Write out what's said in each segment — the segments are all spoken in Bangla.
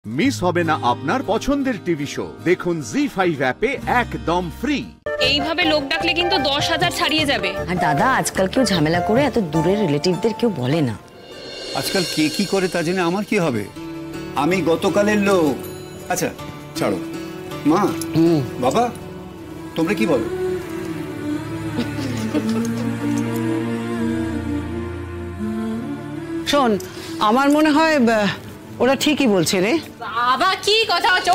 মিস হবে না আপনার পছন্দের টিভি শো। দেখুন জি5 অ্যাপে একদম ফ্রি। এইভাবে লোক ডাকলে কিন্তু 10,000 ছাড়িয়ে যাবে। আর দাদা, আজকাল কেউ ঝামেলা করে এত দূরের রিলেটিভদের কেউ বলে না। আজকাল কে কি করে তা জেনে আমার কি হবে? আমি গতকালের লোক। আচ্ছা ছাড়ো মা, বাবা, তোমরা কি বলো? শোন, আমার মনে হয় ওরা ঠিকই বলছে রে। বাবা কি কথা হচ্ছে?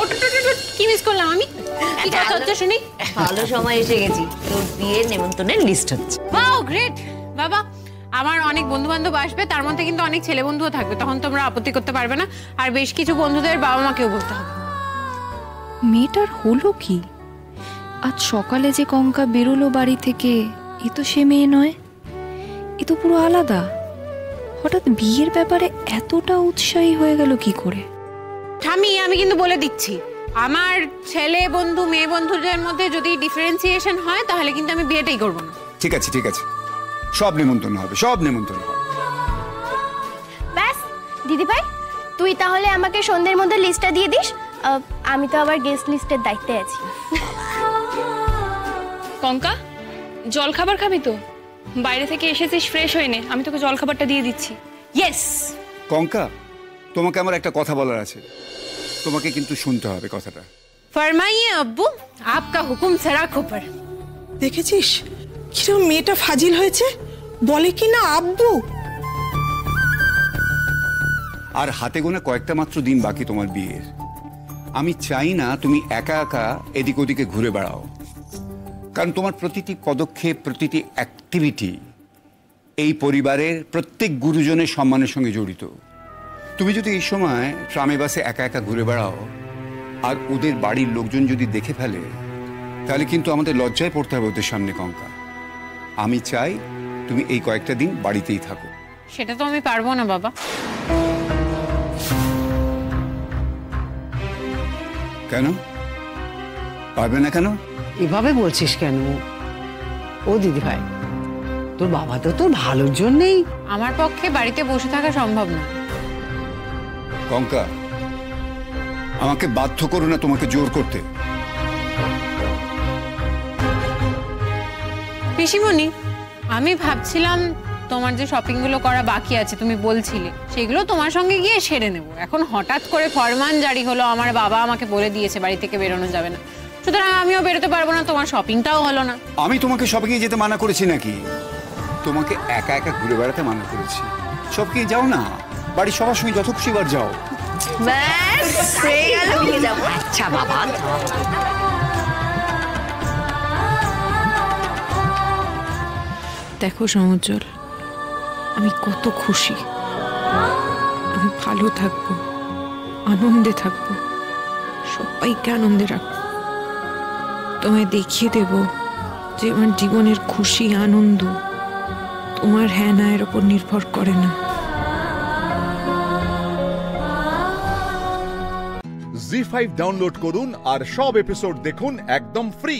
কি মিস করলাম আমি? কি কথা হচ্ছে শুনি? ভালো সময় এসে গেছি, তোর বিয়ের নেমন্তন্নের লিস্ট হচ্ছে। ওয়াও গ্রেট বাবা, আমার অনেক বন্ধু বান্ধব আসবে, তার মধ্যে কিন্তু অনেক ছেলে বন্ধুও থাকবে, তখন তোমরা আপত্তি করতে পারবে না। আর বেশ কিছু বন্ধুদের বাবা মাকেও বলতে হবে। মেয়েটার হলো কি? আজ সকালে যে কঙ্কা বেরোলো বাড়ি থেকে, এ তো সে মেয়ে নয়, এ তো পুরো আলাদা। হঠাৎ বিয়ের ব্যাপারে এতটা উৎসাহী হয়ে গেল কি করে? ঠামি, আমি কিন্তু বলে দিচ্ছি, আমার ছেলে বন্ধু মেয়ে বন্ধুদের মধ্যে যদি ডিফারেন্সিয়েশন হয় তাহলে কিন্তু আমি বিয়েটাই করব না। ঠিক আছে ঠিক আছে, সব নেমন্তন্ন হবে, সব নেমন্তন্ন হবে। ব্যাস দিদি ভাই, তুই তাহলে আমাকে সন্ধ্যের মধ্যে লিস্টটা দিয়ে দিস। আমি তো আবার গেস্ট লিস্টের দায়িত্বে আছি। কঙ্কা, জল খাবার খাবি তো? বাইরে থেকে এসেছিস, ফ্রেশ হয়ে নে, আমি তোকে জল খাবারটা দিয়ে দিচ্ছি। ইয়েস কঙ্কা, তোমাকে আমার একটা কথা বলার আছে, তোমাকে কিন্তু শুনতে হবে কথাটা। ফরমাইয়ে আব্বু, আপকা হুকুম সারা খোপর। দেখেছিস কিরকম মেয়েটা ফাজিল হয়েছে, বলে কি না আব্বু। আর হাতে গোনা কয়েকটা মাত্র দিন বাকি তোমার বিয়ের। আমি চাই না তুমি একা একা এদিক ওদিকে ঘুরে বেড়াও, কারণ তোমার প্রতিটি পদক্ষেপ, প্রতিটি অ্যাক্টিভিটি এই পরিবারের প্রত্যেক গুরুজনের সম্মানের সঙ্গে জড়িত। তুমি যদি এই সময় ট্রামে বাসে একা একা ঘুরে বেড়াও আর ওদের বাড়ির লোকজন যদি দেখে ফেলে, তাহলে কিন্তু আমাদের লজ্জায় পড়তে হবে ওদের সামনে। কঙ্কা, আমি চাই তুমি এই কয়েকটা দিন বাড়িতেই থাকো। সেটা তো আমি পারবো না বাবা। কেন পারবে না? কেন এভাবে বলছিস কেন? ও দিদি ভাই, তোর বাবা তো তোর ভালোর জন্যই। আমার পক্ষে বাড়িতে বসে থাকা সম্ভব না। কঙ্কা, আমাকে বাধ্য করো না তোমাকে জোর করতে। পিসিমণি, আমি ভাবছিলাম তোমার যে শপিং গুলো করা বাকি আছে তুমি বলছিলে, সেগুলো তোমার সঙ্গে গিয়ে সেরে নেব। এখন হঠাৎ করে ফরমান জারি হলো, আমার বাবা আমাকে বলে দিয়েছে বাড়ি থেকে বেরোনো যাবে না, সুতরাং আমিও বেরোতে পারবো না, তোমার শপিংটাও হলো না। আমি তোমাকে শপিংয়ে যেতে মানা করেছি নাকি? তোমাকে একা একা ঘুরে বেড়াতে মানা করেছি। শপিংয়ে যাও না, বাড়ির সবার সঙ্গে যত খুশিবার যাও। আচ্ছা বাবা, দেখো সমুজ্জ্বল, আমি কত খুশি। আমি ভালো থাকবো, আনন্দে থাকবো, সবাইকে আনন্দে রাখবো। তোমায় দেখিয়ে দেব যে আমার জীবনের খুশি আনন্দ তোমার হ্যাঁ না এর উপর নির্ভর করে না। জি5 ডাউনলোড করুন আর সব এপিসোড দেখুন একদম ফ্রি।